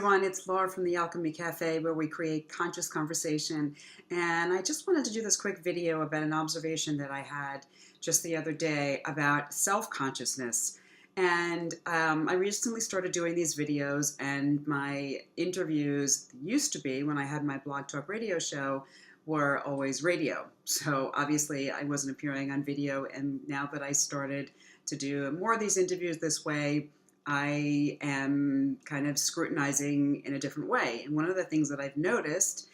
everyone, it's Laura from the Alchemy Cafe, where we create conscious conversation. And I just wanted to do this quick video about an observation that I had just the other day about self-consciousness. And I recently started doing these videos, and my interviews used to be, when I had my Blog Talk Radio show, were always radio. So obviously I wasn't appearing on video, and now that I started to do more of these interviews this way, I am kind of scrutinizing in a different way. And one of the things that I've noticed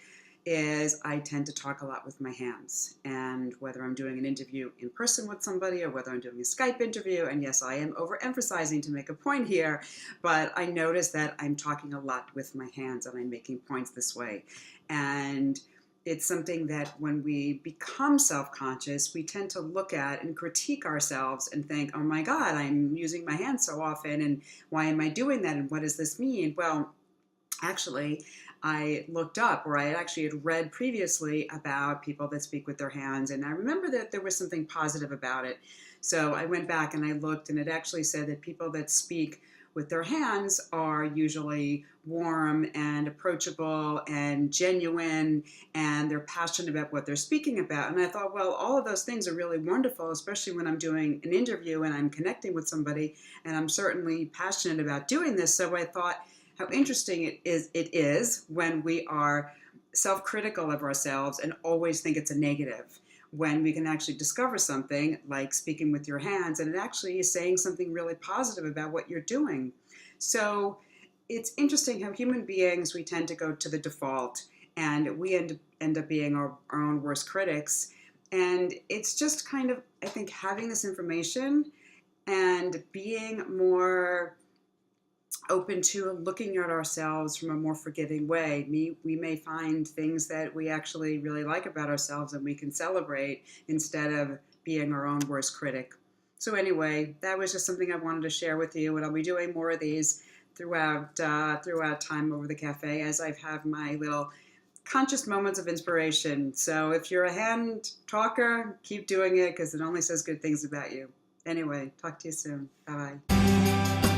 is I tend to talk a lot with my hands. And whether I'm doing an interview in person with somebody or whether I'm doing a Skype interview, and yes, I am overemphasizing to make a point here, but I notice that I'm talking a lot with my hands and I'm making points this way. And it's something that when we become self-conscious, we tend to look at and critique ourselves and think, oh my God, I'm using my hands so often, and why am I doing that, and what does this mean? Well, actually, I looked up, or I actually had read previously about people that speak with their hands, and I remember that there was something positive about it. So I went back and I looked, and it actually said that people that speak with their hands are usually warm and approachable and genuine, and they're passionate about what they're speaking about. And I thought, well, all of those things are really wonderful, especially when I'm doing an interview and I'm connecting with somebody, and I'm certainly passionate about doing this. So I thought how interesting it is when we are self-critical of ourselves and always think it's a negative, when we can actually discover something like speaking with your hands, and it actually is saying something really positive about what you're doing. So it's interesting how human beings, we tend to go to the default, and we end up being our own worst critics. And it's just kind of, I think, having this information and being more open to looking at ourselves from a more forgiving way. We may find things that we actually really like about ourselves and we can celebrate instead of being our own worst critic. So anyway, that was just something I wanted to share with you, and I'll be doing more of these throughout time over the cafe as I have my little conscious moments of inspiration. So if you're a hand talker, keep doing it, because it only says good things about you. Anyway, talk to you soon. Bye-bye.